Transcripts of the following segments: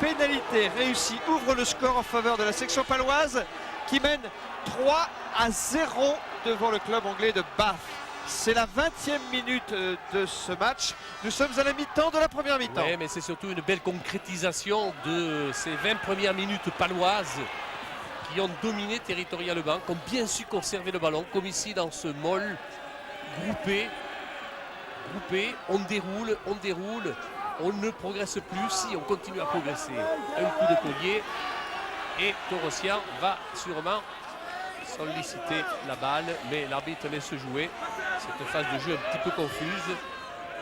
pénalité réussie ouvre le score en faveur de la section paloise qui mène 3-0 devant le club anglais de Bath. C'est la 20e minute de ce match. Nous sommes à la mi-temps de la première mi-temps. Oui, mais c'est surtout une belle concrétisation de ces 20 premières minutes paloises qui ont dominé territorialement, qui ont bien su conserver le ballon, comme ici dans ce mall groupé, on déroule, on ne progresse plus. Si, on continue à progresser. Un coup de collier et Torossian va sûrement solliciter la balle, mais l'arbitre laisse jouer. Cette phase de jeu un petit peu confuse.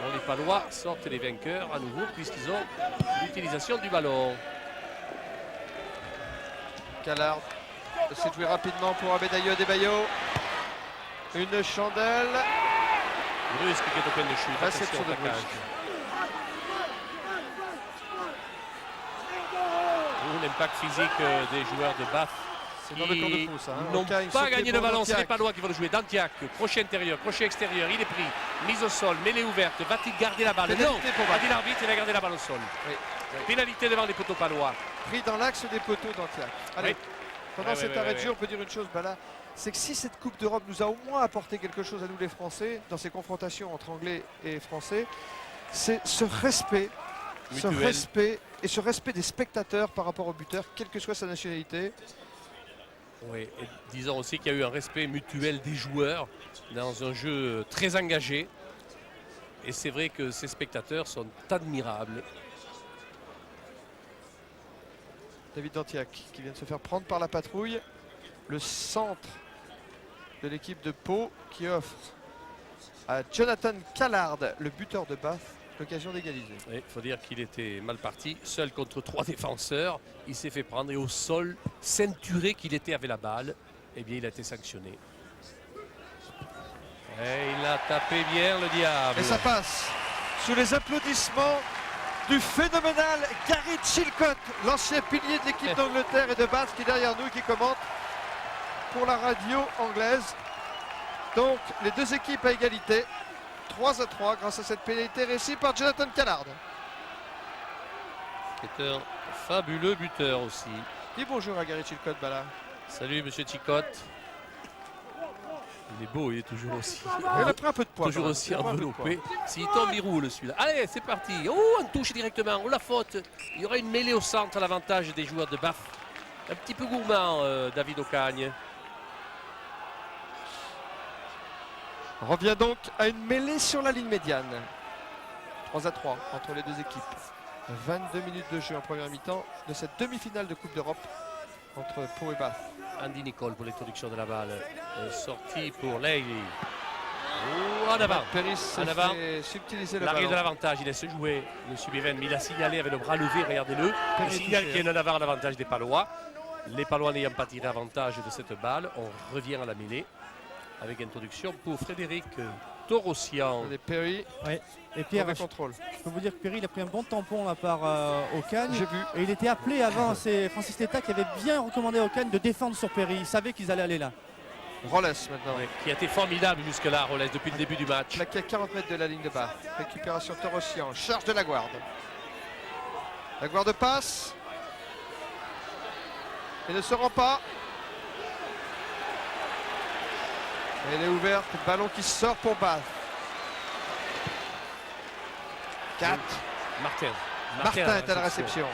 Bon, les Palois sortent les vainqueurs à nouveau puisqu'ils ont l'utilisation du ballon. Callard s'est joué rapidement pour Abedayo Adebayo. Une chandelle. Brusque qui est au point de chute. Réception de Brusque. L'impact physique des joueurs de Bath. C'est dans le camp de pouce. N'ont pas gagné le ballon, c'est les Palois qui vont le jouer. Dantiac, crochet intérieur, crochet extérieur, il est pris, mise au sol, mêlée ouverte. Va-t-il garder la balle? Non, a dit l'arbitre, il a gardé la balle au sol. Oui. Pénalité devant les poteaux palois. Pris dans l'axe des poteaux Dantiac. Allez, pendant cet arrêt de jeu, on peut dire une chose, Bala, c'est que si cette Coupe d'Europe nous a au moins apporté quelque chose à nous les Français, dans ces confrontations entre Anglais et Français, c'est ce respect. Ce respect et ce respect des spectateurs par rapport au buteur, quelle que soit sa nationalité. Oui, et disons aussi qu'il y a eu un respect mutuel des joueurs dans un jeu très engagé. Et c'est vrai que ces spectateurs sont admirables. David Dantiac qui vient de se faire prendre par la patrouille. Le centre de l'équipe de Pau qui offre à Jonathan Callard, le buteur de Bath, l'occasion d'égaliser. Il faut dire qu'il était mal parti, seul contre 3 défenseurs. Il s'est fait prendre et au sol, ceinturé qu'il était avec la balle, eh bien il a été sanctionné. Et il a tapé bien le diable. Et ça passe sous les applaudissements du phénoménal Gary Chilcott, l'ancien pilier de l'équipe d'Angleterre et de Bath qui est derrière nous, qui commente pour la radio anglaise. Donc les deux équipes à égalité. 3-3 grâce à cette pénalité réussie par Jonathan Callard. C'est un fabuleux buteur aussi. Dis bonjour à Gary Chilcott, Bala. Salut monsieur Chicotte. Il est beau, il est toujours aussi. Il a pris un peu de poids. Toujours aussi enveloppé. S'il tombe, il roule celui-là. Allez, c'est parti. Oh, on touche directement. Oh, la faute. Il y aura une mêlée au centre à l'avantage des joueurs de Bath. Un petit peu gourmand, David Ocagne. On revient donc à une mêlée sur la ligne médiane. 3-3 entre les deux équipes. 22 minutes de jeu en première mi-temps de cette demi-finale de Coupe d'Europe entre Pau et Bath. Andy Nicole pour l'introduction de la balle. Sortie pour Leigh. Oh, en avant. Péris en avant. Subtiliser le L'arrivée ballon. de l'avantage, il laisse jouer M. Biven, mais il a signalé avec le bras levé, regardez-le. Il signale qu'il y a un avant l'avantage des Palois. Les Palois n'ayant pas tiré avantage de cette balle, on revient à la mêlée. Avec introduction pour Frédéric Torossian. Perry. Ouais. Et Pierre, contrôle. Je peux vous dire que Perry il a pris un bon tampon à part Ocagne. J'ai vu. Et il était appelé avant, c'est Francis Letta qui avait bien recommandé à Ocagne de défendre sur Perry. Il savait qu'ils allaient aller là. Rolles maintenant. Oui, qui a été formidable jusque-là, Rolles, depuis le début du match. Plaqué à 40 mètres de la ligne de bas. Récupération Torossian. Charge de Laguarde. Laguarde passe. Et ne se rend pas. Elle est ouverte, ballon qui sort pour Bath. 4. Martin est à la réception.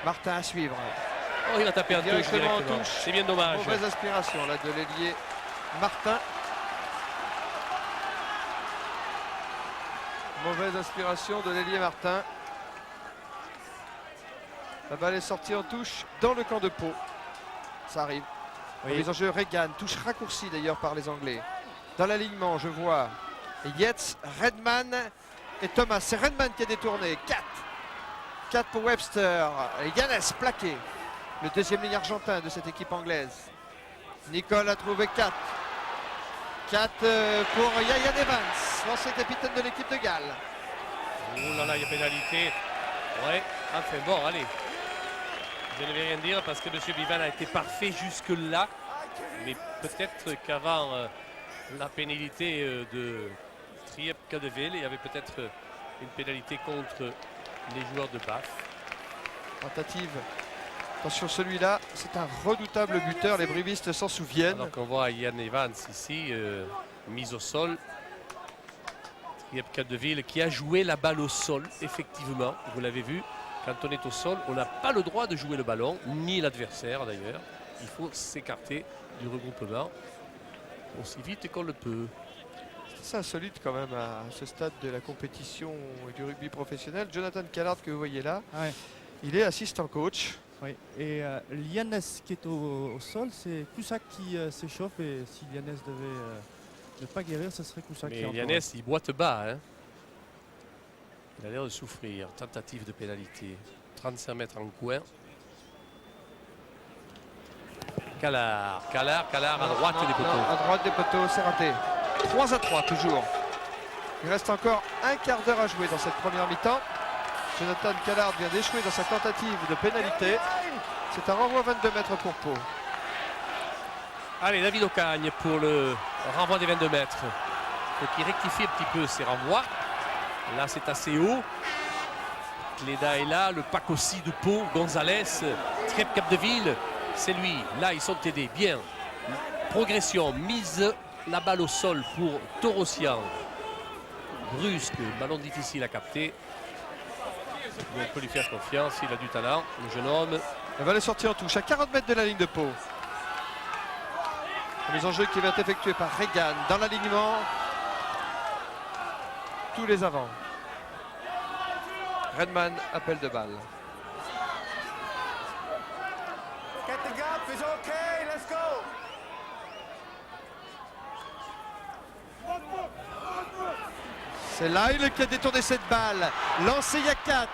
Martin à suivre. Oh, il a tapé un touche directement. Touche. C'est bien dommage. Mauvaise aspiration là de l'ailier Martin. Mauvaise aspiration de l'ailier Martin. La balle est sortie en touche dans le camp de Pau. Ça arrive. Oui. Les enjeux Regan, touche raccourcie d'ailleurs par les Anglais. Dans l'alignement, je vois Yates, Redman et Thomas. C'est Redman qui a détourné. 4. 4 pour Webster. Et Yanes plaqué. Le deuxième ligne argentin de cette équipe anglaise. Nicole a trouvé 4. 4 pour Yayan Evans, l'ancien capitaine de l'équipe de Galles. Oh là là, il y a pénalité. Ouais, enfin bon, allez. Je ne vais rien dire parce que M. Bivan a été parfait jusque-là. Mais peut-être qu'avant la pénalité de Triep Cadeville, il y avait peut-être une pénalité contre les joueurs de Bath. Tentative. Attention, celui-là, c'est un redoutable buteur. Les brivistes s'en souviennent. Alors qu'on voit Yann Evans ici, mise au sol. Triep Capdeville qui a joué la balle au sol, effectivement. Vous l'avez vu, quand on est au sol, on n'a pas le droit de jouer le ballon, ni l'adversaire d'ailleurs. Il faut s'écarter du regroupement aussi vite qu'on le peut. C'est insolite quand même à ce stade de la compétition et du rugby professionnel. Jonathan Callard que vous voyez là, Ouais. il est assistant coach. Oui. Et Lianes qui est au sol, c'est Koussak qui s'échauffe. Et si Lianes devait ne pas guérir, ce serait Koussak qui Mais entrerait. Lianes, il boite bas. Hein. Il a l'air de souffrir. Tentative de pénalité. 35 mètres en coin. Callard à droite des poteaux. À droite des poteaux, c'est raté. 3-3 toujours. Il reste encore un quart d'heure à jouer dans cette première mi-temps. Jonathan Callard vient d'échouer dans sa tentative de pénalité. C'est un renvoi 22 mètres pour Pau. Allez, David Ocagne pour le renvoi des 22 mètres. Il faut qu'il rectifie un petit peu ses renvois. Là, c'est assez haut. Cléda est là, le pack aussi de Pau, Gonzalez, Triep Capdeville, c'est lui. Là, ils sont aidés. Bien. Progression, mise la balle au sol pour Torossian. Brusque, ballon difficile à capter. Mais on peut lui faire confiance, il a du talent, le jeune homme. Elle va les sortir en touche à 40 mètres de la ligne de Pau. Les enjeux qui va être effectué par Regan dans l'alignement. Tous les avants. Redman, appel de balle. Getting up is okay, let's go. C'est Lyle qui a détourné cette balle. Lancé il y a 4.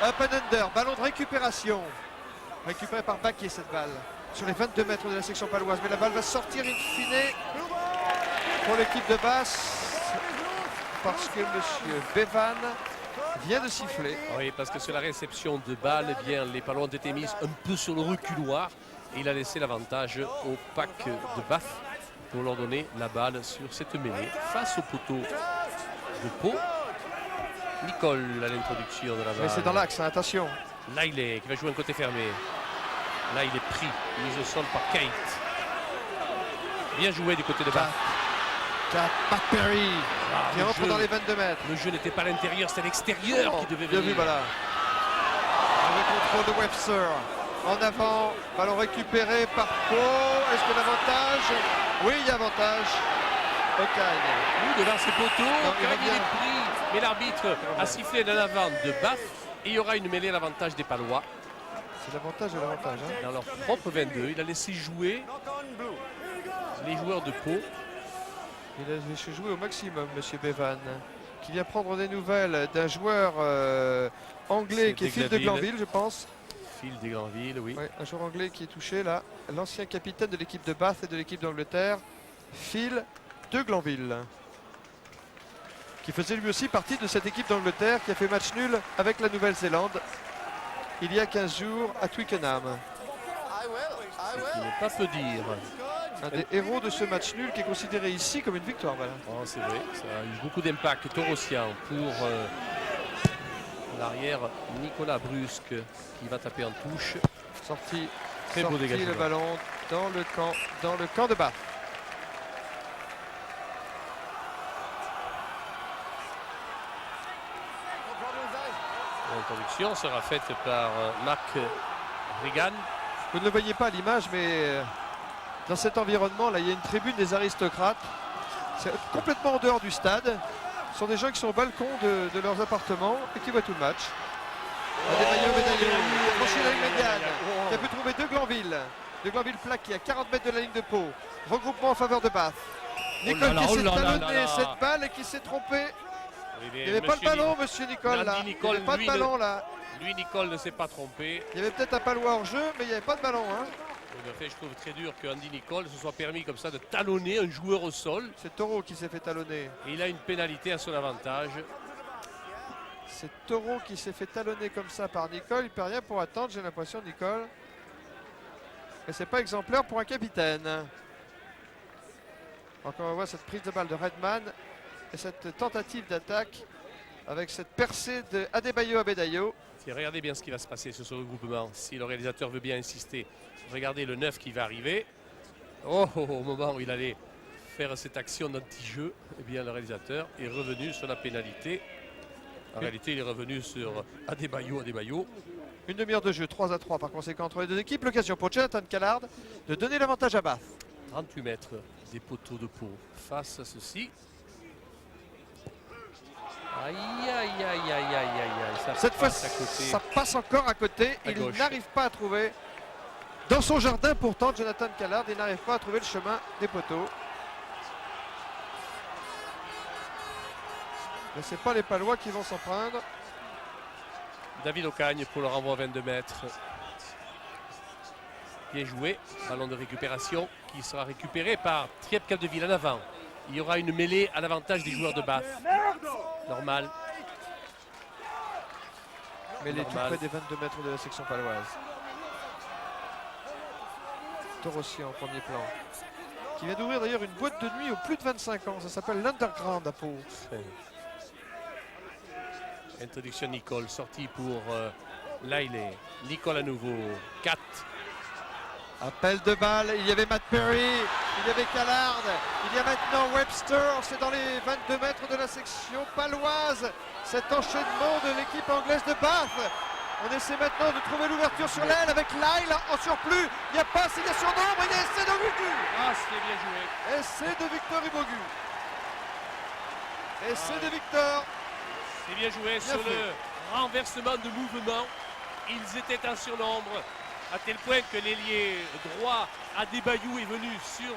Up and under, ballon de récupération. Récupéré par Baquet cette balle. Sur les 22 mètres de la section paloise. Mais la balle va sortir in fine pour l'équipe de Basse. Parce que M. Bevan vient de siffler. Oui, parce que sur la réception de balle, eh bien, les ballons ont été mis un peu sur le reculoir. Et il a laissé l'avantage au pack de Bath pour leur donner la balle sur cette mêlée face au poteau de Pau. Nicole à l'introduction de la balle. Mais c'est dans l'axe, hein, attention. Lyle qui va jouer un côté fermé. Là, il est pris, mise au sol par Kate. Bien joué du côté de Bath. Pat Perry qui le rentre jeu- dans les 22 mètres. Le jeu n'était pas à l'intérieur, c'était à l'extérieur qui devait Bien venir. vu, voilà. Le contrôle de Webster. En avant, ballon récupéré par Pau. Est-ce que l'avantage? Oui, il y a avantage. Ocagne. Nous, devant ses poteaux, il quand il revient. est pris. Mais l'arbitre a sifflé d'un avant de Bath. Et il y aura une mêlée à l'avantage des Palois. C'est l'avantage de l'avantage. Hein. Dans leur propre 22, il a laissé jouer les joueurs de Pau. Il a laissé jouer au maximum, M. Bevan, qui vient prendre des nouvelles d'un joueur anglais C'est qui est Phil de Glanville. Glanville, je pense. Phil des Granville, oui. Ouais, un joueur anglais qui est touché là. L'ancien capitaine de l'équipe de Bath et de l'équipe d'Angleterre, Phil de Glanville. Qui faisait lui aussi partie de cette équipe d'Angleterre qui a fait match nul avec la Nouvelle-Zélande il y a 15 jours à Twickenham. Il n'est pas peu dire. Un des héros de ce match nul qui est considéré ici comme une victoire. Voilà. Oh, c'est vrai, ça a eu beaucoup d'impact. Torossian pour l'arrière Nicolas Brusque qui va taper en touche. Sorti, Très beau sorti dégagement. le ballon dans le camp de Bath. L'introduction sera faite par Marc Regan. Vous ne le voyez pas à l'image, mais dans cet environnement-là, il y a une tribune des aristocrates. C'est complètement en dehors du stade. Ce sont des gens qui sont au balcon de leurs appartements et qui voient tout le match. Adebayo Bedayo, qui a franchi la ligne médiane, qui a pu trouver De Glanville. De Glanville plaqué à 40 mètres de la ligne de Pau. Regroupement en faveur de Bath. Nicole qui s'est talonné cette balle et qui s'est trompé. Il n'y avait pas le ballon, monsieur Nicole, là. Il n'y avait pas de ballon, là. Lui, Nicole ne s'est pas trompé. Il y avait peut-être un palois hors jeu, mais il n'y avait pas de ballon. Hein. En fait, je trouve très dur que Andy Nicole se soit permis comme ça de talonner un joueur au sol. C'est Taureau qui s'est fait talonner. Et il a une pénalité à son avantage. C'est Taureau qui s'est fait talonner comme ça par Nicole. Il ne peut rien pour attendre, j'ai l'impression, Nicole. Mais c'est pas exemplaire pour un capitaine. Encore on voit cette prise de balle de Redman et cette tentative d'attaque avec cette percée de Adebayo à Bedayo. Tiens, regardez bien ce qui va se passer sur ce regroupement, si le réalisateur veut bien insister. Regardez le 9 qui va arriver. Au moment où il allait faire cette action d'anti-jeu, eh bien, le réalisateur est revenu sur la pénalité. En réalité, il est revenu sur Adebayo. Une demi-heure de jeu, 3-3 par conséquent entre les deux équipes. L'occasion pour Jonathan Callard de donner l'avantage à Bath. 38 mètres des poteaux de Pau face à ceci. Aïe, aïe, aïe, aïe, aïe, aïe, aïe. Ça Cette fois, passe à côté. ça passe encore à côté. À Il gauche. n'arrive pas à trouver. Dans son jardin, pourtant, Jonathan Callard, il n'arrive pas à trouver le chemin des poteaux. Mais ce n'est pas les Palois qui vont s'en prendre. David Ocagne pour le renvoi à 22 mètres. Bien joué. Ballon de récupération qui sera récupéré par Triep Capdeville en avant. Il y aura une mêlée à l'avantage des joueurs de Bath. Normal. Mais il est tout Normal. près des 22 mètres de la section paloise. Torossi en premier plan. Qui vient d'ouvrir d'ailleurs une boîte de nuit aux plus de 25 ans. Ça s'appelle l'Underground à Pau. Introduction Nicole, sortie pour Lailey. Nicole à nouveau. 4. Appel de balle, il y avait Matt Perry, il y avait Callard, il y a maintenant Webster, c'est dans les 22 mètres de la section paloise. Cet enchaînement de l'équipe anglaise de Bath. On essaie maintenant de trouver l'ouverture sur l'aile avec Lyle en surplus. Il n'y a pas, il y a sur nombre, il y a essai de Ubogu. Ah, c'est bien joué. Essai de Victor Ubogu. Essai de Victor. C'est bien joué sur fait. le renversement de mouvement. Ils étaient en surnombre, à tel point que l'ailier droit Adebayo est venu sur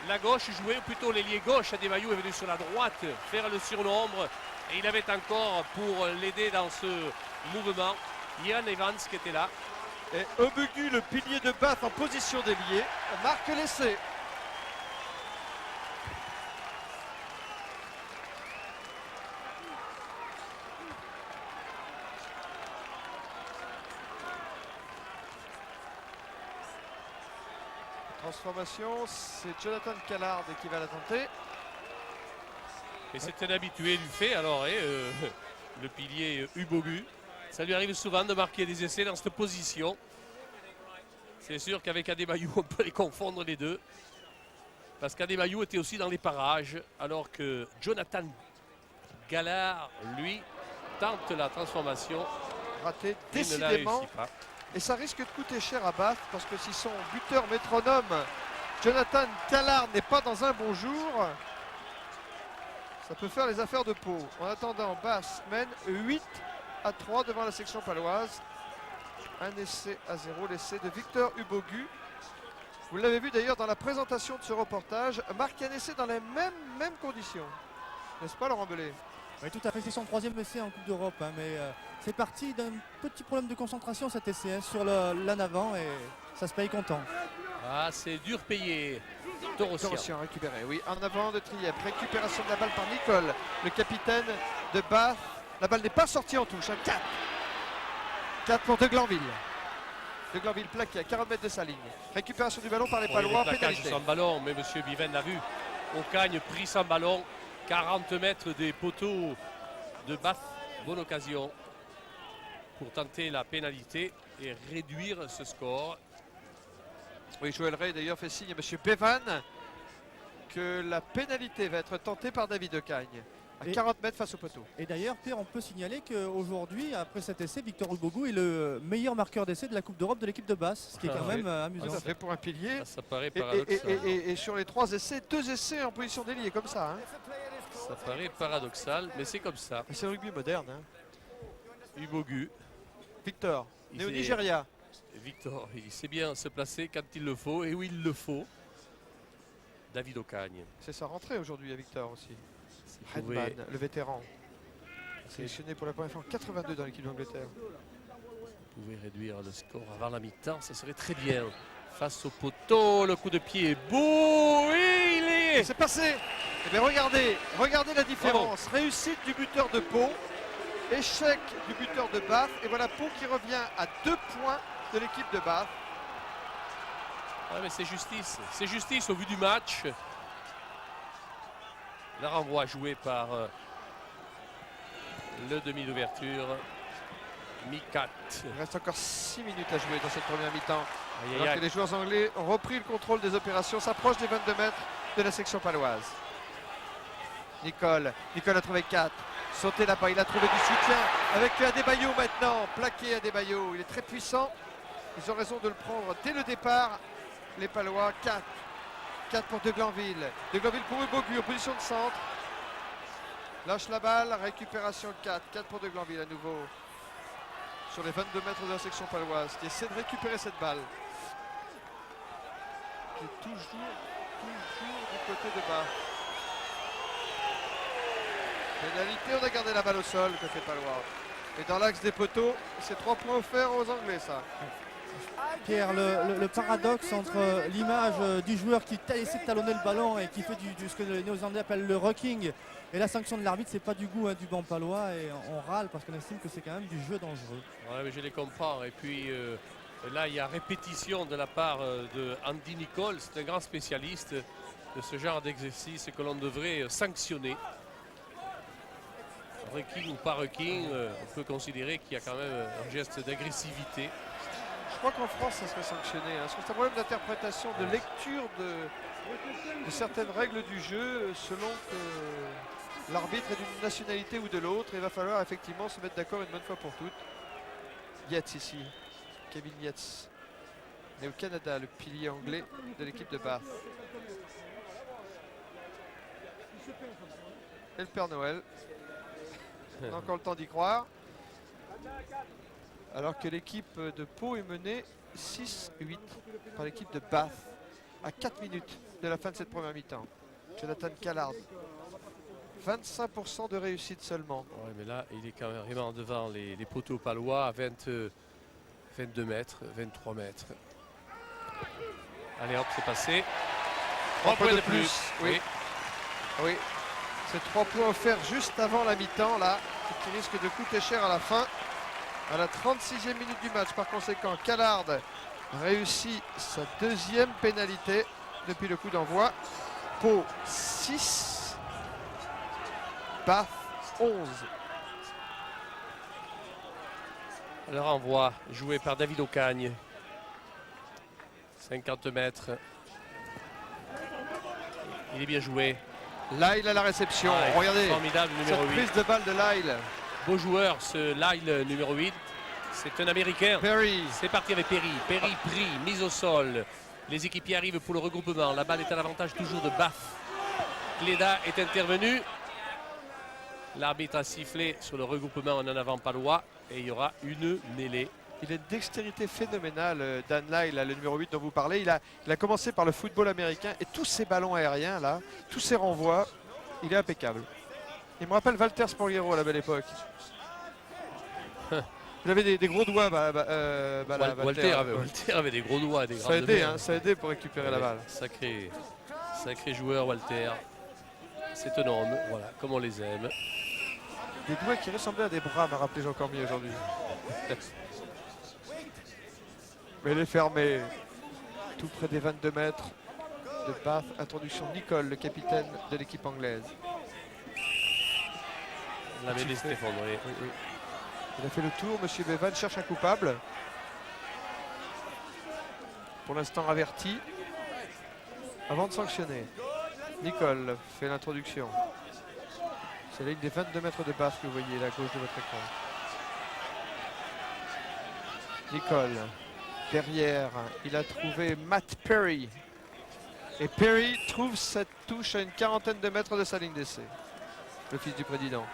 la gauche jouer, ou plutôt l'ailier gauche Adebayo est venu sur la droite faire le surnombre. Et il avait encore pour l'aider dans ce mouvement Ian Evans qui était là. Et Ubogu, le pilier de Bath en position d'ailier, marque l'essai. Transformation, c'est Jonathan Callard qui va la tenter. Et c'est un habitué du fait alors, le pilier Ubogu. Ça lui arrive souvent de marquer des essais dans cette position. C'est sûr qu'avec Adebayo, on peut les confondre les deux. Parce qu'Adebayo était aussi dans les parages, alors que Jonathan Callard, lui, tente la transformation. Raté Il ne la décidément. réussit pas. Et ça risque de coûter cher à Bath parce que si son buteur métronome Jonathan Callard n'est pas dans un bon jour, ça peut faire les affaires de Pau. En attendant, Bath mène 8-3 devant la section paloise. Un essai à 0, l'essai de Victor Ubogu. Vous l'avez vu d'ailleurs dans la présentation de ce reportage, marque un essai dans les mêmes conditions. N'est-ce pas Laurent Belay? Oui, tout à fait, c'est son 3e essai en Coupe d'Europe, hein, mais c'est parti d'un petit problème de concentration cet essai hein, sur l'en avant et ça se paye content. Ah, c'est dur payé. Torossian. Torossian récupéré, oui, en avant de Triep. Récupération de la balle par Nicole, le capitaine de Bath. La balle n'est pas sortie en touche, 4. 4 pour De Glanville. De Glanville plaqué à 40 mètres de sa ligne. Récupération du ballon par les Bon, il y Palois, avait plaquage pénalité. sans ballon, mais M. Biven l'a vu. Ocagne pris sans ballon. 40 mètres des poteaux de Bath. Bonne occasion pour tenter la pénalité et réduire ce score. Oui, Joël Ray d'ailleurs fait signe à M. Bevan que la pénalité va être tentée par David Ocagne. À Et- 40 mètres face au poteau. Et d'ailleurs, Pierre, on peut signaler qu'aujourd'hui, après cet essai, Victor Ubogu est le meilleur marqueur d'essai de la Coupe d'Europe de l'équipe de Basse, ce qui est quand Ah même Tout amusant. à fait pour un pilier. Ah, ça paraît Et, paradoxal. et sur les 3 essais, 2 essais en position d'ailier comme ça. Hein. Ça paraît paradoxal, mais c'est comme ça. C'est le rugby moderne. Hein. Ubogu, Victor, Il né au s'est- Nigeria. Victor, il sait bien se placer quand il le faut et où il le faut. David Ocagne. C'est sa rentrée aujourd'hui à Victor aussi. S'il pouvait- Redman, le vétéran. Sélectionné pour la première fois en 82 dans l'équipe d'Angleterre. pouvait réduire le score avant la mi-temps, ça serait très bien. Face au poteau, le coup de pied est beau, et il est... C'est passé. Eh bien, regardez la différence. Réussite du buteur de Pau, échec du buteur de Bath. Et voilà Pau qui revient à 2 points de l'équipe de Bath. Ah, mais c'est justice au vu du match. Le renvoi joué par le demi d'ouverture. Mi-4. Il reste encore 6 minutes à jouer dans cette première mi-temps. Aïe, aïe, Alors que aïe. les joueurs anglais ont repris le contrôle des opérations, s'approchent des 22 mètres de la section paloise. Nicole a trouvé 4. Sauté là-bas, il a trouvé du soutien avec Adebayo maintenant. Plaqué Adebayo, il est très puissant. Ils ont raison de le prendre dès le départ. Les Palois, 4. 4 pour De Glanville. De Glanville pour Ubogu en position de centre. Lâche la balle, récupération 4. 4 pour De Glanville à nouveau. Sur les 22 mètres de la section paloise, qui essaie de récupérer cette balle. Qui est toujours du côté de bas. Pénalité, on a gardé la balle au sol côté palois. Et dans l'axe des poteaux, c'est 3 points offerts aux Anglais, ça. Pierre, le paradoxe entre l'image du joueur qui essaie de talonner le ballon et qui fait ce que les Néo-Zélandais appellent le rocking, et la sanction de l'arbitre, c'est pas du goût du banc palois, et on râle parce qu'on estime que c'est quand même du jeu dangereux. Ouais, mais je les comprends. Et puis là, il y a répétition de la part de Andy Nicol. C'est un grand spécialiste de ce genre d'exercice que l'on devrait sanctionner. Reking ou pas reking, on peut considérer qu'il y a quand même un geste d'agressivité. Je crois qu'en France, ça serait sanctionné. Hein. C'est un problème d'interprétation, de lecture de certaines règles du jeu selon que l'arbitre est d'une nationalité ou de l'autre. Il va falloir effectivement se mettre d'accord une bonne fois pour toutes. Yates ici, Kevin Yates, né au Canada, le pilier anglais de l'équipe de Bath. Et le Père Noël. On a encore le temps d'y croire. Alors que l'équipe de Pau est menée 6-8 par l'équipe de Bath à 4 minutes de la fin de cette première mi-temps. Jonathan Callard, 25% de réussite seulement. Ouais, mais là, il est quand même vraiment devant les poteaux palois à 22 mètres, 23 mètres. Allez hop, c'est passé. 3 points de plus. Oui. Oui. C'est 3 points offerts juste avant la mi-temps là, qui risque de coûter cher à la fin. À la 36e minute du match, par conséquent, Callard réussit sa deuxième pénalité depuis le coup d'envoi. Pau 6, Bath 11. Le renvoi joué par David Ocagne. 50 mètres. Il est bien joué. Lyle à la réception. Ah, Regardez formidable, numéro cette 8. prise de balle de Lyle. Beau joueur, ce Lyle numéro 8. C'est un Américain. Perry. C'est parti avec Perry. Perry pris, mise au sol. Les équipiers arrivent pour le regroupement. La balle est à l'avantage toujours de Bath. Cléda est intervenu. L'arbitre a sifflé sur le regroupement en avant palois. Et il y aura une mêlée. Il a une dextérité phénoménale, Dan Lyle, le numéro 8 dont vous parlez. Il a commencé par le football américain et tous ces ballons aériens, là, tous ces renvois, il est impeccable. Il me rappelle Walter Spoliero à la belle époque. Il avait des gros doigts, Walter avait des gros doigts, des ça a grandes aidé, mains. hein, ça a aidé pour récupérer la balle. Sacré joueur, Walter. C'est un homme, voilà, comme on les aime. Des doigts qui ressemblaient à des bras, m'a rappelé Jean Cormier aujourd'hui. Mais il est fermé, tout près des 22 mètres de Bath. Introduction Nicole, le capitaine de l'équipe anglaise. La mêlée s'est effondrée. Oui, oui. Il a fait le tour, Monsieur Bevan cherche un coupable. Pour l'instant averti. Avant de sanctionner. Nicole fait l'introduction. C'est la ligne des 22 mètres de Bath que vous voyez là, à gauche de votre écran. Nicole. Derrière, il a trouvé Matt Perry. Et Perry trouve cette touche à une quarantaine de mètres de sa ligne d'essai. Le fils du président.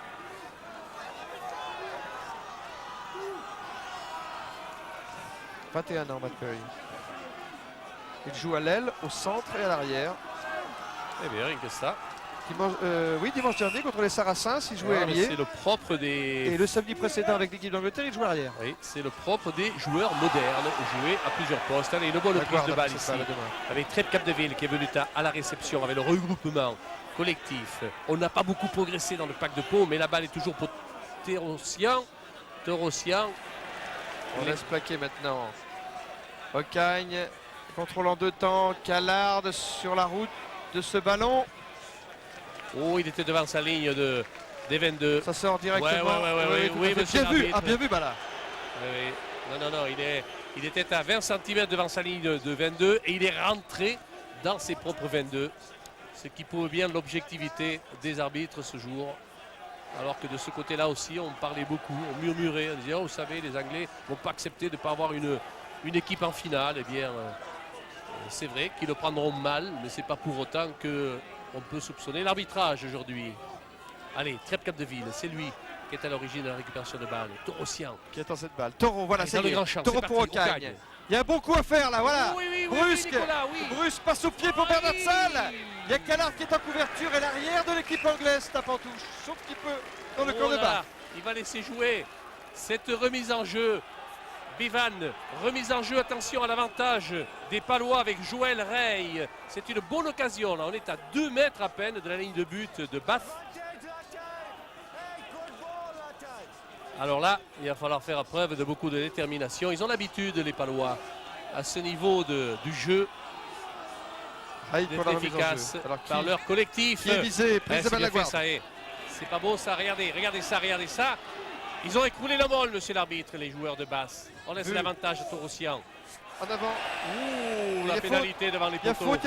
« 21 ans, Matt Perry. Il joue à l'aile, au centre et à l'arrière. Eh bien, rien que ça. Dimanche dernier contre les Saracens, il jouait ailier. C'est le propre des... Et le samedi précédent avec l'équipe d'Angleterre, il jouait arrière. Oui, c'est le propre des joueurs modernes, jouer à plusieurs postes. Allez, une bonne prise de balle ici. Avec Trep Capdeville qui est venu à la réception avec le regroupement collectif. On n'a pas beaucoup progressé dans le pack de Pau, mais la balle est toujours pour Terossian. On laisse plaquer maintenant. Ocagne, contrôle en deux temps. Callard sur la route de ce ballon. Oh, il était devant sa ligne des 22. Ça sort directement. Oui, monsieur bien vu. l'arbitre. Ah, bien vu, Bala. Oui. Non, il était à 20 cm devant sa ligne de 22 et il est rentré dans ses propres 22. Ce qui prouve bien l'objectivité des arbitres ce jour. Alors que de ce côté-là aussi, on parlait beaucoup, on murmurait, on disait, oh, vous savez, les Anglais ne vont pas accepter de ne pas avoir une équipe en finale. Eh bien, c'est vrai qu'ils le prendront mal, mais ce n'est pas pour autant qu'on peut soupçonner l'arbitrage aujourd'hui. Allez, Trèbes Capdeville, c'est lui qui est à l'origine de la récupération de balle. Taureausien qui attend cette balle. Taureau, voilà, c'est le grand champ. Taureau pour Ocagne. Il y a beaucoup à faire là, voilà. Oui, Brusque, Nicolas, oui. Brusque passe au pied pour Bernard Salle. Il y a Callard qui est en couverture et l'arrière de l'équipe anglaise tape en touche. Sauf qu'il peut dans le corps de bas. Il va laisser jouer cette remise en jeu. Bevan, remise en jeu, attention à l'avantage des Palois avec Joël Rey. C'est une bonne occasion, là on est à 2 mètres à peine de la ligne de but de Bath. Alors là, il va falloir faire preuve de beaucoup de détermination. Ils ont l'habitude, les Palois, à ce niveau du jeu, d'être efficaces par leur collectif. Qui est visé, prise de balle à la garde. C'est pas beau ça, regardez ça. Ils ont écroulé le vol, monsieur l'arbitre, les joueurs de Basse. On laisse l'avantage à Taureausien. En avant. Ouh, la pénalité devant les poteaux. Il y a faute, il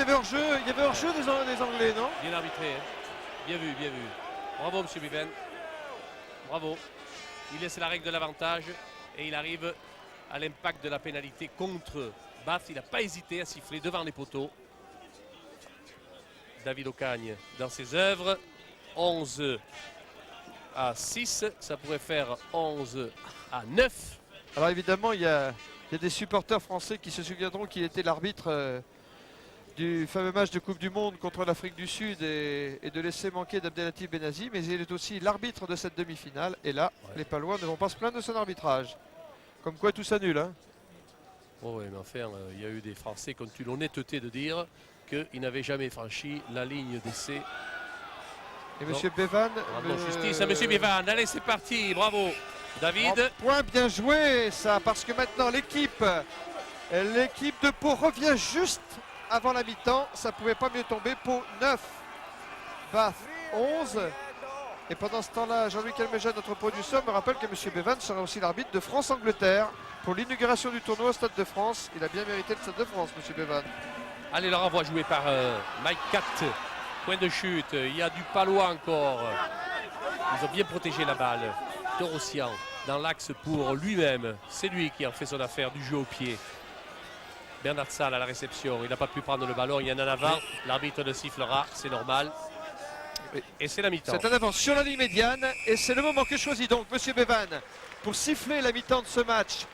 y avait hors-jeu des Anglais, non? Bien arbitré, hein. Bien vu. Bravo, monsieur Bevan. Bravo. Il laisse la règle de l'avantage et il arrive à l'impact de la pénalité contre Bath. Il n'a pas hésité à siffler devant les poteaux. David Ocagne dans ses œuvres. 11 à 6, ça pourrait faire 11 à 9. Alors évidemment, il y a des supporters français qui se souviendront qu'il était l'arbitre du fameux match de Coupe du Monde contre l'Afrique du Sud et de laisser manquer d'Abdelatif Benazi, mais il est aussi l'arbitre de cette demi-finale. Et là, les Palois ne vont pas se plaindre de son arbitrage. Comme quoi tout s'annule. Hein. Oh oui, mais enfin, il y a eu des Français qui ont eu l'honnêteté de dire qu'ils n'avaient jamais franchi la ligne d'essai. Et M. Bevan. Justice à M. Bevan. Allez, c'est parti. Bravo, David. Point bien joué, ça, parce que maintenant l'équipe de Pau revient juste avant la mi-temps. Ça ne pouvait pas mieux tomber. Pau 9, Bath 11. Et pendant ce temps-là, Jean-Louis Calmejean, notre producteur, me rappelle que M. Bevan sera aussi l'arbitre de France-Angleterre pour l'inauguration du tournoi au Stade de France. Il a bien mérité le Stade de France, M. Bevan. Allez, le renvoi joué par Mike Catt. Point de chute, il y a du Palois encore. Ils ont bien protégé la balle. Taureausien dans l'axe pour lui-même. C'est lui qui a fait son affaire du jeu au pied. Bernard Salle à la réception. Il n'a pas pu prendre le ballon. Il y en a en avant. L'arbitre le sifflera. C'est normal. Et c'est la mi-temps. C'est en avance sur la ligne médiane. Et c'est le moment que choisit donc M. Bevan pour siffler la mi-temps de ce match.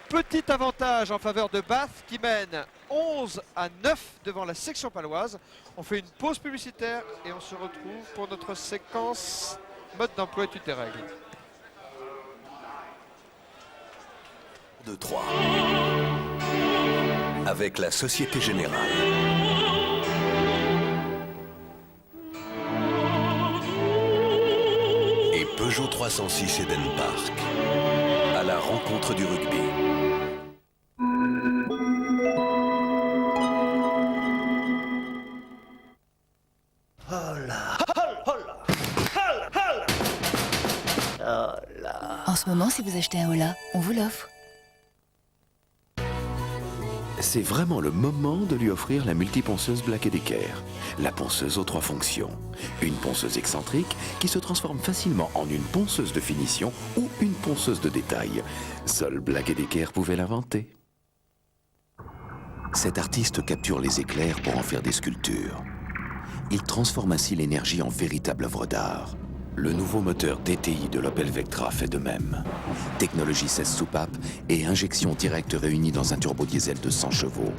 Petit avantage en faveur de Bath qui mène 11 à 9 devant la section paloise. On fait une pause publicitaire et on se retrouve pour notre séquence mode d'emploi et toutes les règles. 2-3 avec la Société Générale. Et Peugeot 306 Eden Park à la rencontre du rugby. En ce moment, si vous achetez un Ola, on vous l'offre. C'est vraiment le moment de lui offrir la multiponceuse Black & Decker. La ponceuse aux 3 fonctions. Une ponceuse excentrique qui se transforme facilement en une ponceuse de finition ou une ponceuse de détail. Seul Black & Decker pouvait l'inventer. Cet artiste capture les éclairs pour en faire des sculptures. Il transforme ainsi l'énergie en véritable œuvre d'art. Le nouveau moteur DTI de l'Opel Vectra fait de même. Technologie 16 soupapes et injection directe réunies dans un turbo-diesel de 100 chevaux.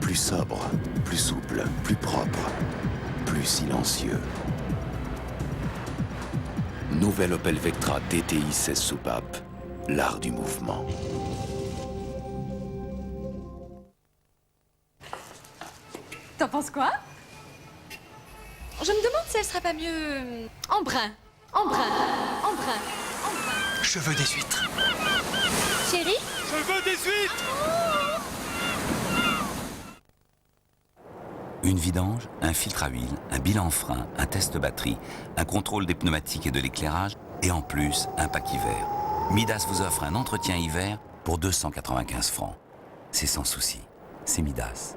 Plus sobre, plus souple, plus propre, plus silencieux. Nouvelle Opel Vectra DTI 16 soupapes, l'art du mouvement. T'en penses quoi? Je me demande si elle sera pas mieux en brun. En brun. Je veux des huîtres. Chérie? Je veux des huîtres! Une vidange, un filtre à huile, un bilan frein, un test batterie, un contrôle des pneumatiques et de l'éclairage, et en plus, un pack hiver. Midas vous offre un entretien hiver pour 295 francs. C'est sans souci. C'est Midas.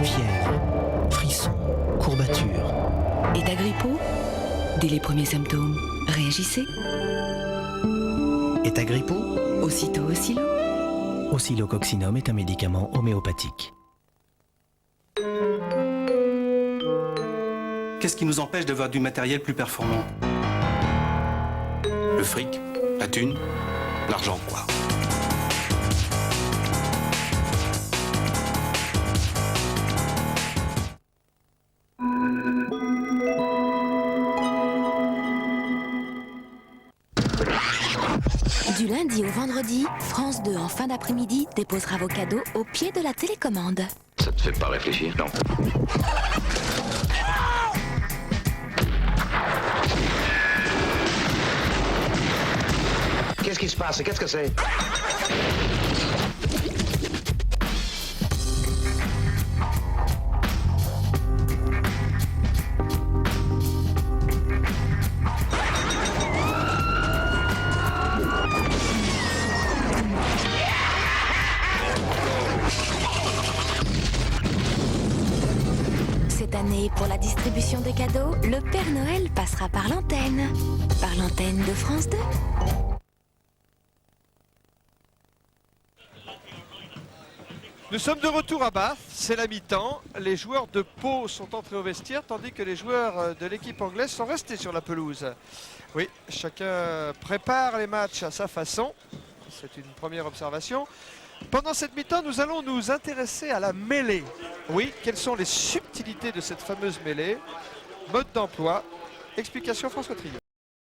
Fièvre, frissons, courbatures. État grippaux? Dès les premiers symptômes, réagissez. État grippaux? Aussitôt Oscillo. Oscillococcinum est un médicament homéopathique. Qu'est-ce qui nous empêche d'avoir du matériel plus performant? Le fric, la thune, l'argent quoi. Du lundi au vendredi, France 2 en fin d'après-midi déposera vos cadeaux au pied de la télécommande. Ça te fait pas réfléchir, non? Qu'est-ce qui se passe? Qu'est-ce que c'est? Cette année, pour la distribution des cadeaux, le Père Noël passera par l'antenne. Par l'antenne de France 2. Nous sommes de retour à Bath, c'est la mi-temps. Les joueurs de Pau sont entrés au vestiaire, tandis que les joueurs de l'équipe anglaise sont restés sur la pelouse. Oui, chacun prépare les matchs à sa façon. C'est une première observation. Pendant cette mi-temps, nous allons nous intéresser à la mêlée. Oui, quelles sont les subtilités de cette fameuse mêlée? Mode d'emploi. Explication François Trillo.